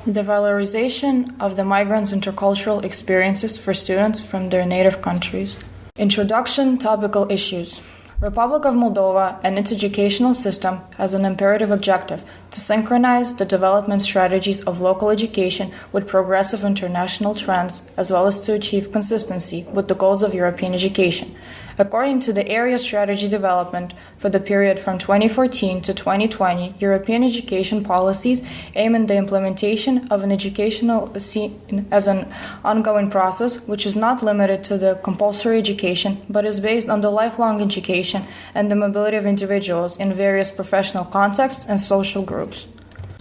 The valorization of the migrants' intercultural experiences for students from their native countries. Introduction, topical issues. Republic of Moldova and its educational system has an imperative objective to synchronize the development strategies of local education with progressive international trends, as well as to achieve consistency with the goals of European education. According to the Area Strategy Development for the period from 2014 to 2020, European education policies aim at the implementation of an educational scene as an ongoing process, which is not limited to the compulsory education, but is based on the lifelong education and the mobility of individuals in various professional contexts and social groups.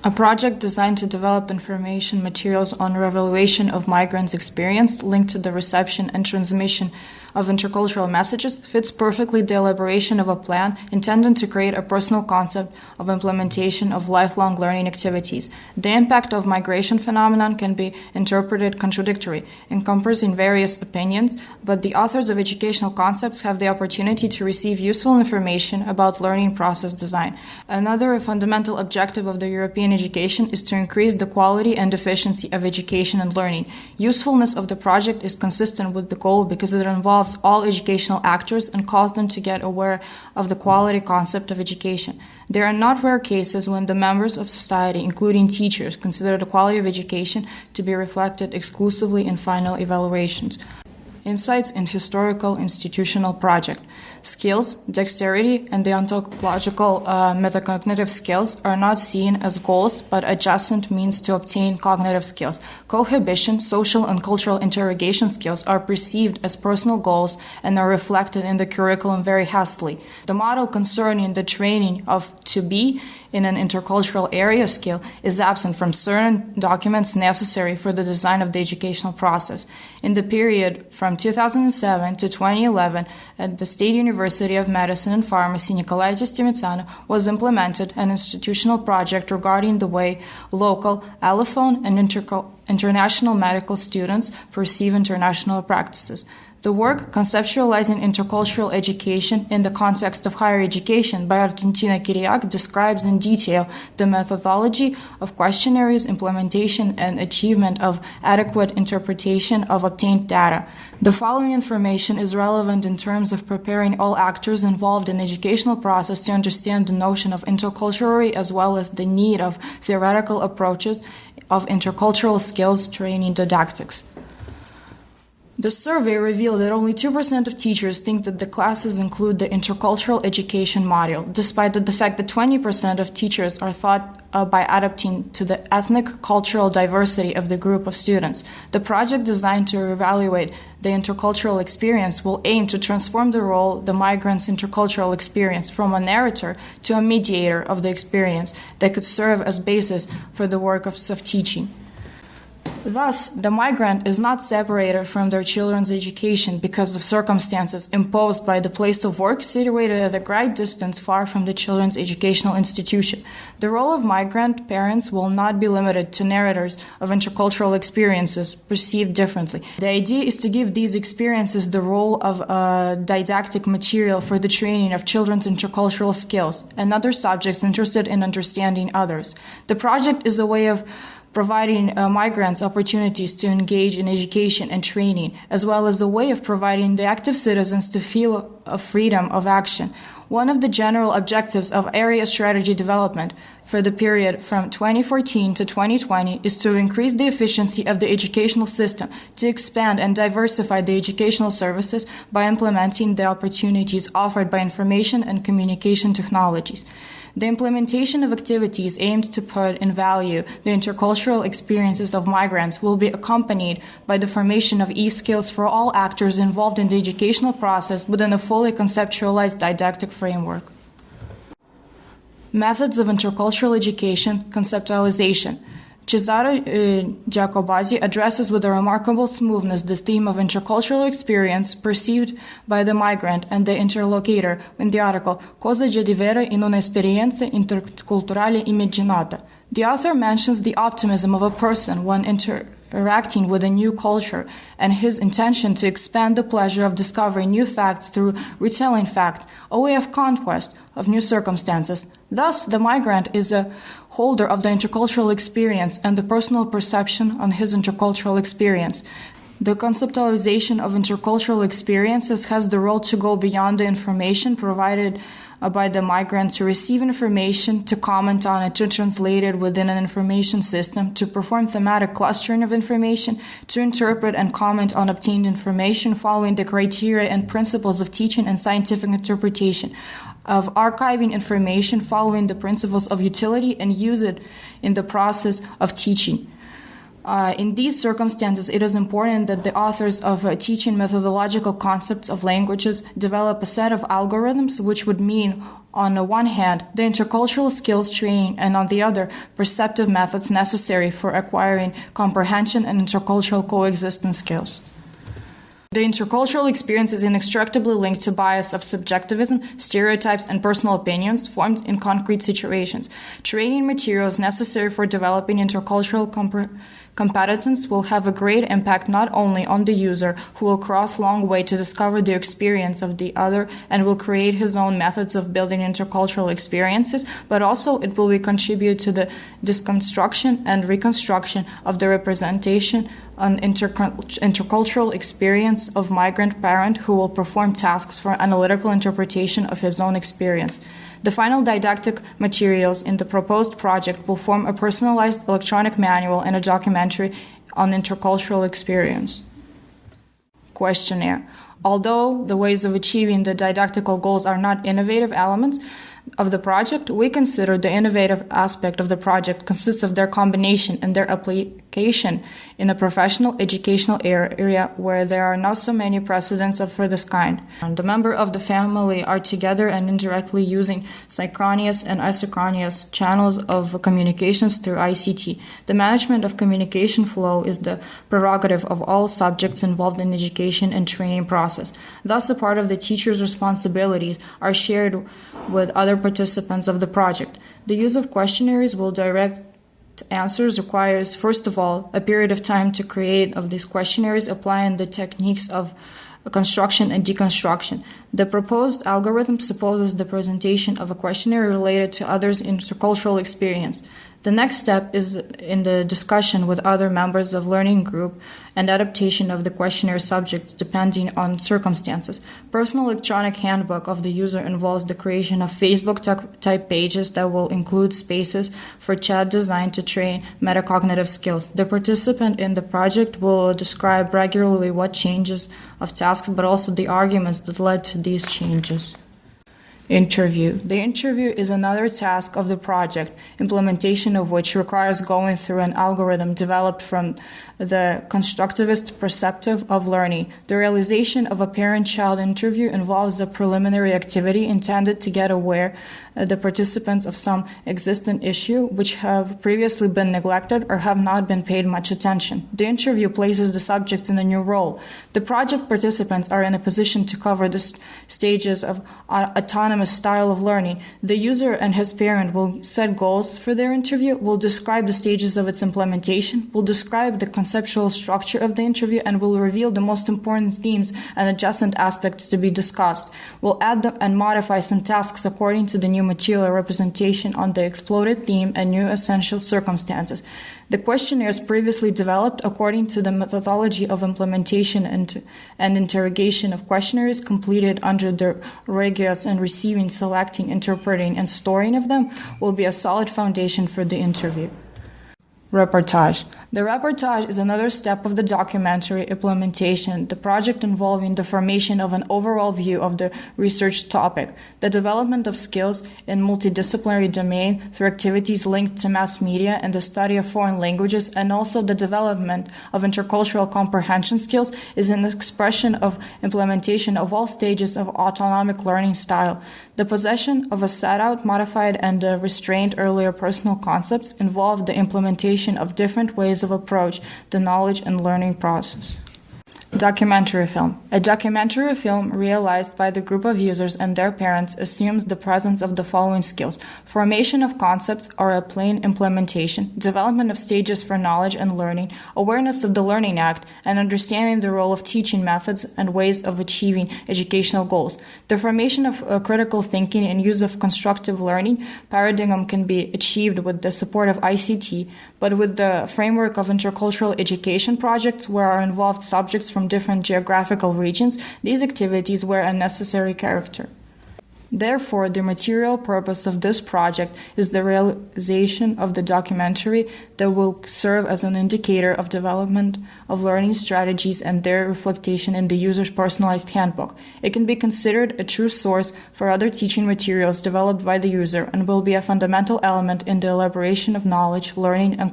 A project designed to develop information materials on evaluation of migrants' experience linked to the reception and transmission of intercultural messages fits perfectly the elaboration of a plan intended to create a personal concept of implementation of lifelong learning activities. The impact of migration phenomenon can be interpreted contradictory, encompassing various opinions, but the authors of educational concepts have the opportunity to receive useful information about learning process design. Another fundamental objective of the European education is to increase the quality and efficiency of education and learning. Usefulness of the project is consistent with the goal because it involves all educational actors and calls them to get aware of the quality concept of education. There are not rare cases when the members of society, including teachers, consider the quality of education to be reflected exclusively in final evaluations. Insights in historical institutional project. Skills, dexterity, and the ontological metacognitive skills are not seen as goals, but adjacent means to obtain cognitive skills. Cohabitation, social and cultural interrogation skills are perceived as personal goals and are reflected in the curriculum very hastily. The model concerning the training of to be in an intercultural area skill is absent from certain documents necessary for the design of the educational process. In the period from 2007 to 2011, at the State University of Medicine and Pharmacy, Nicolaitis Timițanu was implemented an institutional project regarding the way local, allophone, and international medical students perceive international practices. The work, Conceptualizing Intercultural Education in the Context of Higher Education by Argentina Chiriac, describes in detail the methodology of questionnaires, implementation, and achievement of adequate interpretation of obtained data. The following information is relevant in terms of preparing all actors involved in the educational process to understand the notion of interculturality as well as the need of theoretical approaches of intercultural skills training didactics. The survey revealed that only 2% of teachers think that the classes include the intercultural education module, despite the fact that 20% of teachers are thought by adapting to the ethnic cultural diversity of the group of students. The project designed to evaluate the intercultural experience will aim to transform the role the migrants' intercultural experience from a narrator to a mediator of the experience that could serve as basis for the work of teaching. Thus, the migrant is not separated from their children's education because of circumstances imposed by the place of work situated at a great distance far from the children's educational institution. The role of migrant parents will not be limited to narrators of intercultural experiences perceived differently. The idea is to give these experiences the role of a didactic material for the training of children's intercultural skills and other subjects interested in understanding others. The project is a way of providing migrants opportunities to engage in education and training, as well as a way of providing the active citizens to feel a freedom of action. One of the general objectives of area strategy development for the period from 2014 to 2020 is to increase the efficiency of the educational system, to expand and diversify the educational services by implementing the opportunities offered by information and communication technologies. The implementation of activities aimed to put in value the intercultural experiences of migrants will be accompanied by the formation of e-skills for all actors involved in the educational process within a fully conceptualized didactic framework. Methods of intercultural education, conceptualization. Cesare Giacobazzi addresses with a remarkable smoothness the theme of intercultural experience perceived by the migrant and the interlocutor in the article Cosa c'è di vero in un'esperienza interculturale immaginata. The author mentions the optimism of a person when interacting with a new culture and his intention to expand the pleasure of discovering new facts through retelling fact, a way of conquest of new circumstances. Thus, the migrant is a holder of the intercultural experience and the personal perception on his intercultural experience. The conceptualization of intercultural experiences has the role to go beyond the information provided by the migrant, to receive information, to comment on it, to translate it within an information system, to perform thematic clustering of information, to interpret and comment on obtained information following the criteria and principles of teaching and scientific interpretation, of archiving information following the principles of utility, and use it in the process of teaching. In these circumstances, it is important that the authors of teaching methodological concepts of languages develop a set of algorithms which would mean, on the one hand, the intercultural skills training, and on the other, perceptive methods necessary for acquiring comprehension and intercultural coexistence skills. The intercultural experience is inextricably linked to bias of subjectivism, stereotypes, and personal opinions formed in concrete situations. Training materials necessary for developing intercultural competence will have a great impact not only on the user, who will cross long way to discover the experience of the other and will create his own methods of building intercultural experiences, but also it will contribute to the deconstruction and reconstruction of the representation an intercultural experience of migrant parent who will perform tasks for analytical interpretation of his own experience. The final didactic materials in the proposed project will form a personalized electronic manual and a documentary on intercultural experience. Questionnaire. Although the ways of achieving the didactical goals are not innovative elements of the project, we consider the innovative aspect of the project consists of their combination and their application in a professional educational area where there are not so many precedents for this kind. And the members of the family are together and indirectly using synchronous and asynchronous channels of communications through ICT. The management of communication flow is the prerogative of all subjects involved in education and training process. Thus, a part of the teacher's responsibilities are shared with other participants of the project. The use of questionnaires will direct answers requires, first of all, a period of time to create of these questionnaires, applying the techniques of construction and deconstruction. The proposed algorithm supposes the presentation of a questionnaire related to others' intercultural experience. The next step is in the discussion with other members of learning group and adaptation of the questionnaire subjects depending on circumstances. Personal electronic handbook of the user involves the creation of Facebook-type pages that will include spaces for chat designed to train metacognitive skills. The participant in the project will describe regularly what changes of tasks, but also the arguments that led to these changes. Interview. The interview is another task of the project, implementation of which requires going through an algorithm developed from the constructivist perspective of learning. The realization of a parent-child interview involves a preliminary activity intended to get aware the participants of some existent issue which have previously been neglected or have not been paid much attention. The interview places the subjects in a new role. The project participants are in a position to cover the stages of autonomous style of learning. The user and his parent will set goals for their interview, will describe the stages of its implementation, will describe the conceptual structure of the interview, and will reveal the most important themes and adjacent aspects to be discussed, will add and modify some tasks according to the new material representation on the exploded theme and new essential circumstances. The questionnaires previously developed according to the methodology of implementation and interrogation of questionnaires completed under the regius and receiving, selecting, interpreting, and storing of them will be a solid foundation for the interview. Reportage. The reportage is another step of the documentary implementation, the project involving the formation of an overall view of the research topic, the development of skills in multidisciplinary domain through activities linked to mass media and the study of foreign languages, and also the development of intercultural comprehension skills is an expression of implementation of all stages of autonomic learning style. The possession of a set-out, modified, and restrained earlier personal concepts involved the implementation of different ways of approach the knowledge and learning process. Documentary film. A documentary film realized by the group of users and their parents assumes the presence of the following skills: formation of concepts or a plain implementation, development of stages for knowledge and learning, awareness of the learning act, and understanding the role of teaching methods and ways of achieving educational goals. The formation of critical thinking and use of constructive learning paradigm can be achieved with the support of ICT, but with the framework of intercultural education projects where are involved subjects from different geographical regions, these activities were a necessary character. Therefore, the material purpose of this project is the realization of the documentary that will serve as an indicator of development of learning strategies and their reflection in the user's personalized handbook. It can be considered a true source for other teaching materials developed by the user and will be a fundamental element in the elaboration of knowledge, learning, and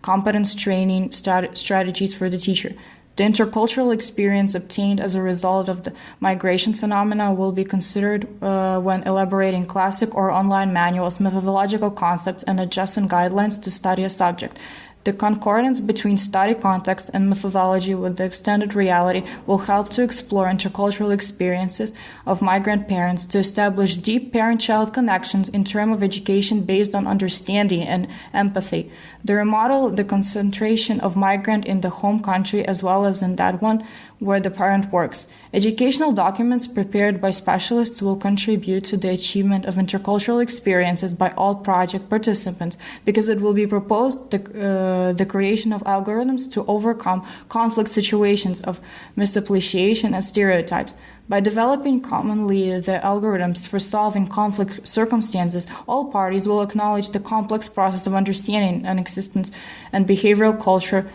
competence training strategies for the teacher. The intercultural experience obtained as a result of the migration phenomena will be considered when elaborating classic or online manuals, methodological concepts, and adjacent guidelines to study a subject. The concordance between study context and methodology with the extended reality will help to explore intercultural experiences of migrant parents to establish deep parent-child connections in terms of education based on understanding and empathy. They remodel the concentration of migrant in the home country as well as in that one where the parent works. Educational documents prepared by specialists will contribute to the achievement of intercultural experiences by all project participants because it will be proposed the creation of algorithms to overcome conflict situations of misappreciation and stereotypes. By developing commonly the algorithms for solving conflict circumstances, all parties will acknowledge the complex process of understanding and existence and behavioral culture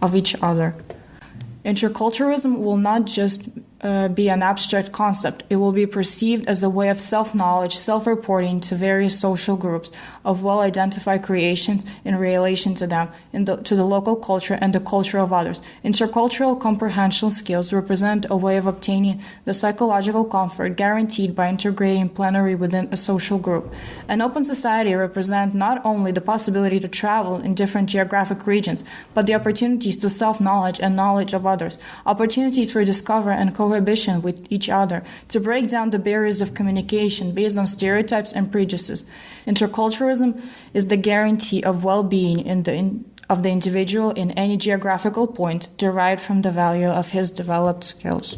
of each other. Interculturalism will not just be an abstract concept. It will be perceived as a way of self-knowledge, self-reporting to various social groups of well-identified creations in relation to them, to the local culture and the culture of others. Intercultural comprehension skills represent a way of obtaining the psychological comfort guaranteed by integrating plenary within a social group. An open society represents not only the possibility to travel in different geographic regions, but the opportunities to self-knowledge and knowledge of others, opportunities for discovery and cohabitation with each other, to break down the barriers of communication based on stereotypes and prejudices. Interculturalism is the guarantee of well-being of the individual in any geographical point derived from the value of his developed skills.